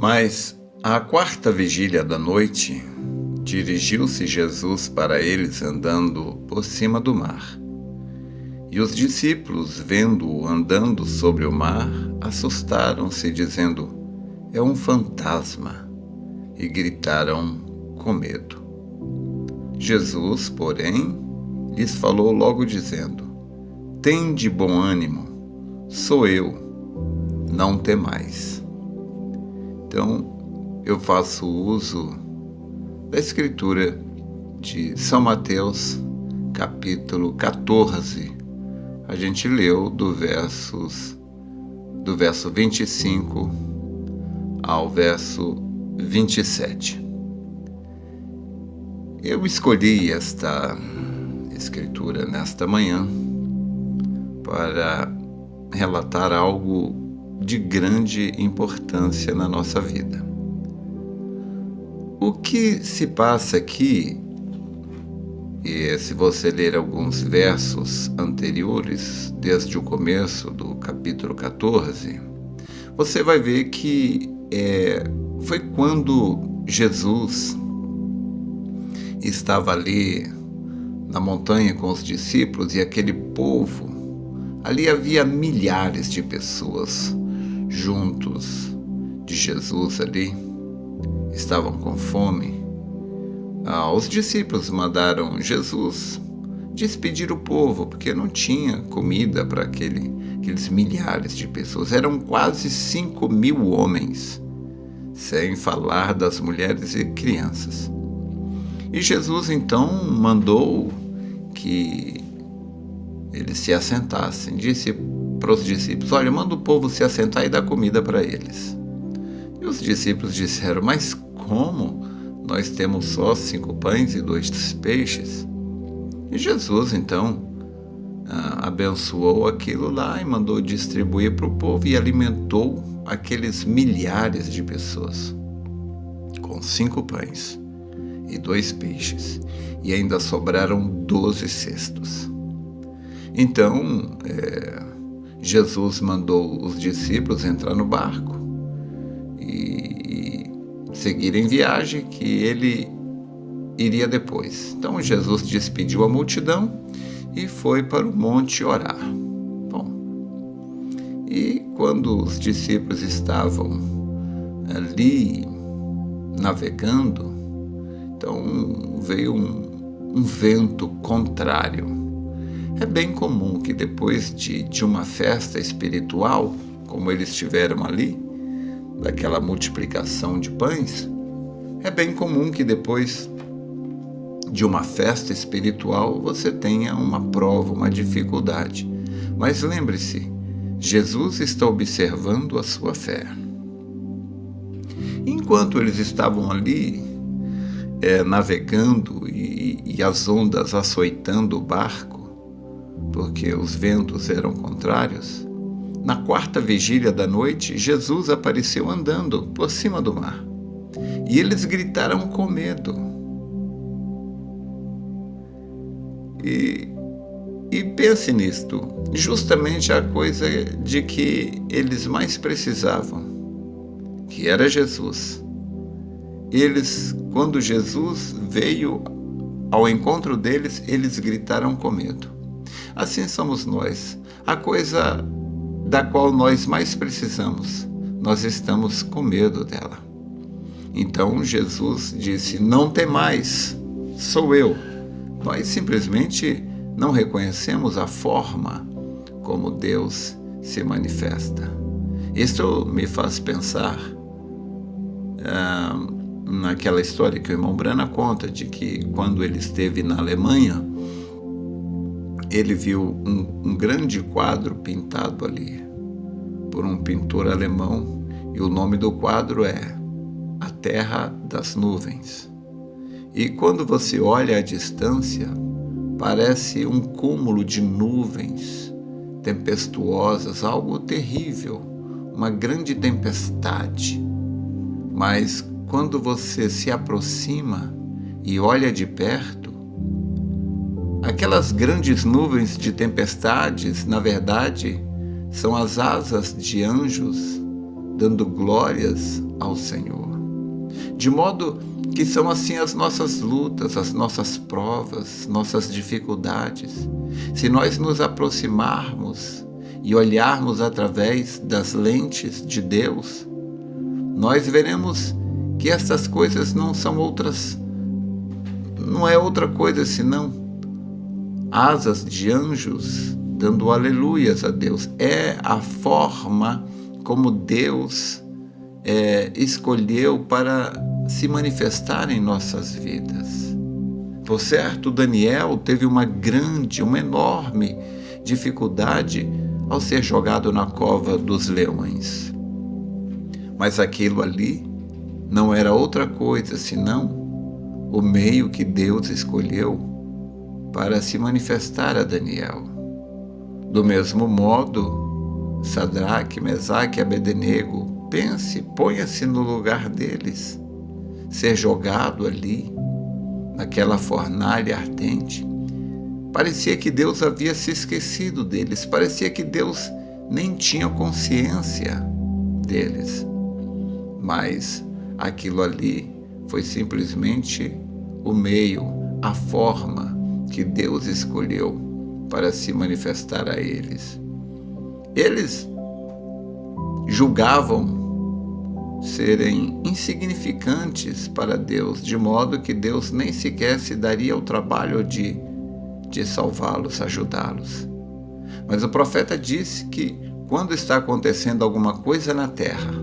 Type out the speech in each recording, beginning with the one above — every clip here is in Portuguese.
Mas, à quarta vigília da noite, dirigiu-se Jesus para eles andando por cima do mar. E os discípulos, vendo-o andando sobre o mar, assustaram-se, dizendo: "É um fantasma", e gritaram com medo. Jesus, porém, lhes falou logo dizendo: "Tende bom ânimo, sou eu, não temais." Então, eu faço uso da escritura de São Mateus, capítulo 14. A gente leu do verso 25 ao verso 27. Eu escolhi esta escritura nesta manhã para relatar algo de grande importância na nossa vida. O que se passa aqui, e se você ler alguns versos anteriores, desde o começo do capítulo 14, você vai ver que foi quando Jesus estava ali na montanha com os discípulos e aquele povo. Ali havia milhares de pessoas juntos de Jesus ali, estavam com fome. Os discípulos mandaram Jesus despedir o povo, porque não tinha comida para aqueles milhares de pessoas. Eram quase 5.000 homens, sem falar das mulheres e crianças. E Jesus então mandou que eles se assentassem. Disse para os discípulos: "Olha, manda o povo se assentar e dar comida para eles." E os discípulos disseram: "Mas como? Nós temos só 5 pães e 2 peixes." E Jesus então abençoou aquilo lá e mandou distribuir para o povo e alimentou aqueles milhares de pessoas com 5 pães e 2 peixes, e ainda sobraram 12 cestos. Então, Jesus mandou os discípulos entrar no barco e seguir em viagem, que ele iria depois. Então, Jesus despediu a multidão e foi para o monte orar. Bom, e quando os discípulos estavam ali navegando, então veio um vento contrário. É bem comum que depois de uma festa espiritual, como eles tiveram ali, daquela multiplicação de pães, é bem comum que depois de uma festa espiritual você tenha uma prova, uma dificuldade. Mas lembre-se, Jesus está observando a sua fé. Enquanto eles estavam ali navegando e as ondas açoitando o barco, porque os ventos eram contrários, na quarta vigília da noite, Jesus apareceu andando por cima do mar. E eles gritaram com medo. E pense nisto, justamente a coisa de que eles mais precisavam, que era Jesus. Quando Jesus veio ao encontro deles, eles gritaram com medo. Assim somos nós. A coisa da qual nós mais precisamos, nós estamos com medo dela. Então Jesus disse: "Não temais, sou eu." Nós simplesmente não reconhecemos a forma como Deus se manifesta. Isso me faz pensar naquela história que o irmão Brana conta, de que quando ele esteve na Alemanha, ele viu um grande quadro pintado ali por um pintor alemão, e o nome do quadro é A Terra das Nuvens. E quando você olha à distância, parece um cúmulo de nuvens tempestuosas, algo terrível, uma grande tempestade. Mas quando você se aproxima e olha de perto, aquelas grandes nuvens de tempestades, na verdade, são as asas de anjos dando glórias ao Senhor. De modo que são assim as nossas lutas, as nossas provas, nossas dificuldades. Se nós nos aproximarmos e olharmos através das lentes de Deus, nós veremos que essas coisas não é outra coisa senão asas de anjos dando aleluias a Deus. É a forma como Deus escolheu para se manifestar em nossas vidas. Por certo, Daniel teve uma enorme dificuldade ao ser jogado na cova dos leões. Mas aquilo ali não era outra coisa senão o meio que Deus escolheu para se manifestar a Daniel. Do mesmo modo, Sadraque, Mesaque e Abednego, ponha-se no lugar deles. Ser jogado ali, naquela fornalha ardente, parecia que Deus havia se esquecido deles, parecia que Deus nem tinha consciência deles. Mas aquilo ali foi simplesmente o meio, a forma que Deus escolheu para se manifestar a eles. Eles julgavam serem insignificantes para Deus, de modo que Deus nem sequer se daria o trabalho de salvá-los, ajudá-los. Mas o profeta disse que quando está acontecendo alguma coisa na terra,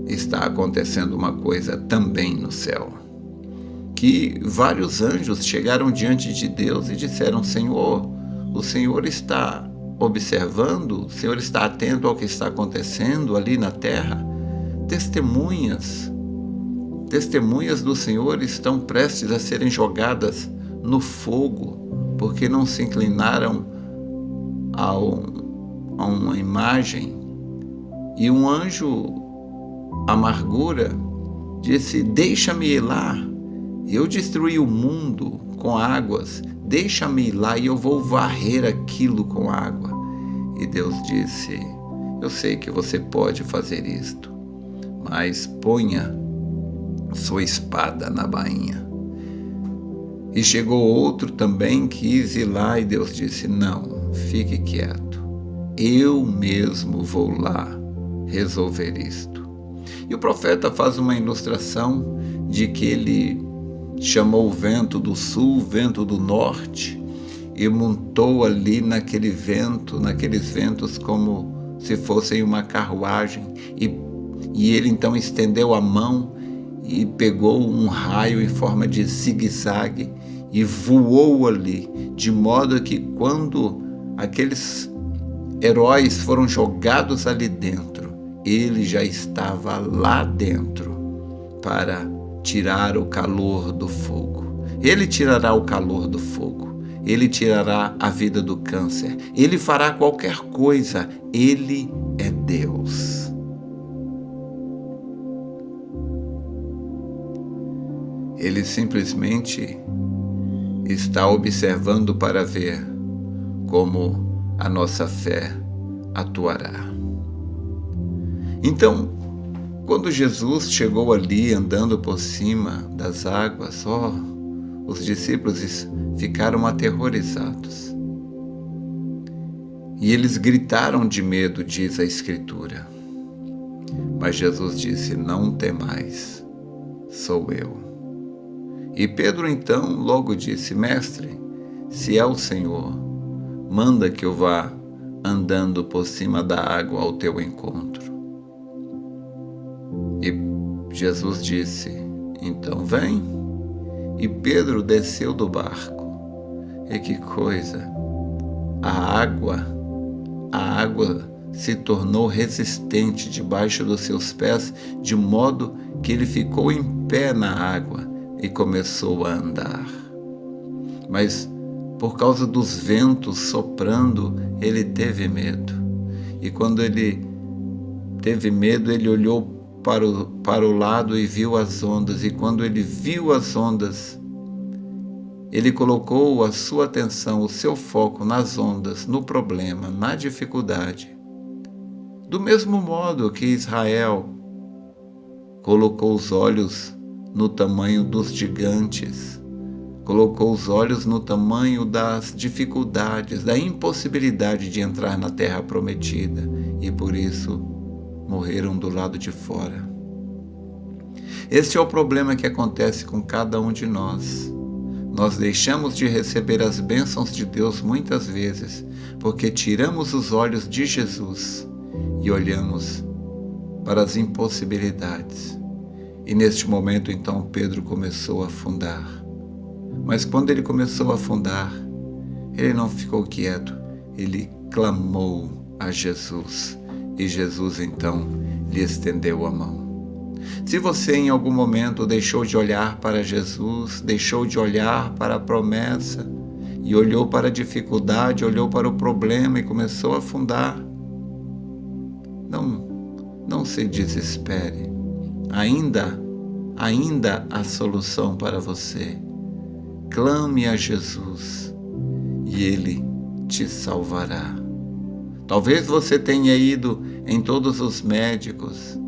está acontecendo uma coisa também no céu. Que vários anjos chegaram diante de Deus e disseram: Senhor, o Senhor está observando, o Senhor está atento ao que está acontecendo ali na terra. Testemunhas do Senhor estão prestes a serem jogadas no fogo, porque não se inclinaram a uma imagem. E um anjo amargura disse: deixa-me ir lá, eu destruí o mundo com águas, deixa-me ir lá e eu vou varrer aquilo com água. E Deus disse: eu sei que você pode fazer isto, mas ponha sua espada na bainha. E chegou outro também, quis ir lá, e Deus disse: não, fique quieto, eu mesmo vou lá resolver isto. E o profeta faz uma ilustração de que ele chamou o vento do sul, o vento do norte, e montou ali naqueles ventos como se fossem uma carruagem, e ele então estendeu a mão e pegou um raio em forma de zigue-zague e voou ali, de modo que quando aqueles heróis foram jogados ali dentro, ele já estava lá dentro para tirar o calor do fogo. Ele tirará o calor do fogo. Ele tirará a vida do câncer. Ele fará qualquer coisa. Ele é Deus. Ele simplesmente está observando para ver como a nossa fé atuará. Então, quando Jesus chegou ali andando por cima das águas, os discípulos ficaram aterrorizados. E eles gritaram de medo, diz a Escritura. Mas Jesus disse: não temais, sou eu. E Pedro então logo disse: mestre, se é o Senhor, manda que eu vá andando por cima da água ao teu encontro. E Jesus disse: então vem. E Pedro desceu do barco. E que coisa! A água se tornou resistente debaixo dos seus pés, de modo que ele ficou em pé na água e começou a andar. Mas por causa dos ventos soprando, ele teve medo. E quando ele teve medo, ele olhou para o lado e viu as ondas. E quando ele viu as ondas, ele colocou a sua atenção, o seu foco nas ondas, no problema, na dificuldade. Do mesmo modo que Israel colocou os olhos no tamanho dos gigantes, colocou os olhos no tamanho das dificuldades, da impossibilidade de entrar na terra prometida, e por isso morreram do lado de fora. Este é o problema que acontece com cada um de nós. Nós deixamos de receber as bênçãos de Deus muitas vezes porque tiramos os olhos de Jesus e olhamos para as impossibilidades. E neste momento, então, Pedro começou a afundar. Mas quando ele começou a afundar, ele não ficou quieto, ele clamou a Jesus. E Jesus, então, lhe estendeu a mão. Se você em algum momento deixou de olhar para Jesus, deixou de olhar para a promessa e olhou para a dificuldade, olhou para o problema e começou a afundar, não se desespere. Ainda há solução para você. Clame a Jesus e Ele te salvará. Talvez você tenha ido em todos os médicos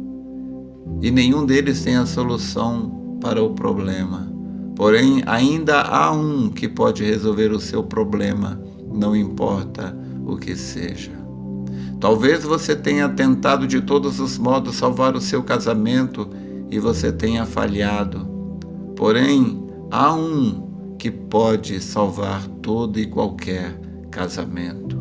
e nenhum deles tem a solução para o problema. Porém, ainda há um que pode resolver o seu problema, não importa o que seja. Talvez você tenha tentado de todos os modos salvar o seu casamento e você tenha falhado. Porém, há um que pode salvar todo e qualquer casamento.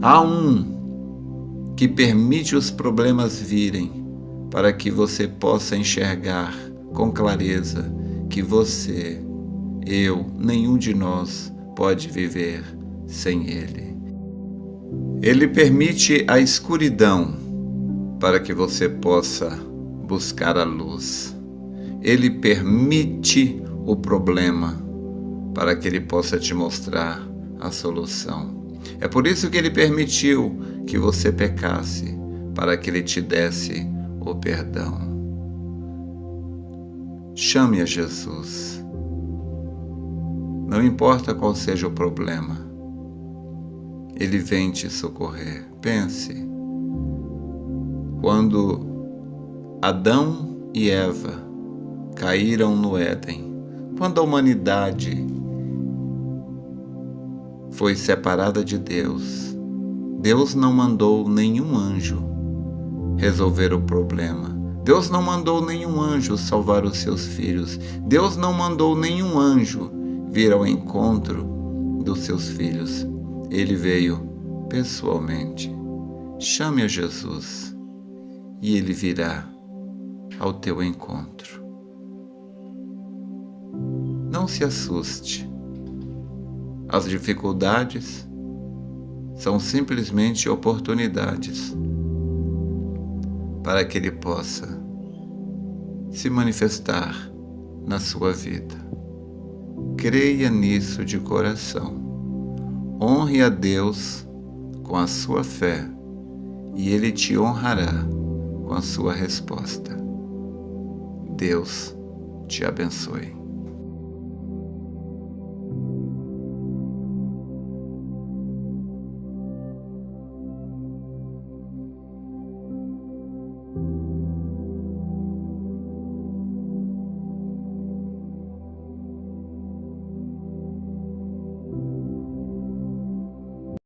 Há um que permite os problemas virem para que você possa enxergar com clareza que você, eu, nenhum de nós pode viver sem Ele. Ele permite a escuridão para que você possa buscar a luz. Ele permite o problema para que Ele possa te mostrar a solução. É por isso que Ele permitiu que você pecasse, para que Ele te desse o perdão. Chame a Jesus. Não importa qual seja o problema, Ele vem te socorrer. Pense, quando Adão e Eva caíram no Éden, quando a humanidade foi separada de Deus, Deus não mandou nenhum anjo resolver o problema. Deus não mandou nenhum anjo salvar os seus filhos. Deus não mandou nenhum anjo vir ao encontro dos seus filhos. Ele veio pessoalmente. Chame a Jesus e Ele virá ao teu encontro. Não se assuste. As dificuldades são simplesmente oportunidades para que Ele possa se manifestar na sua vida. Creia nisso de coração. Honre a Deus com a sua fé e Ele te honrará com a sua resposta. Deus te abençoe.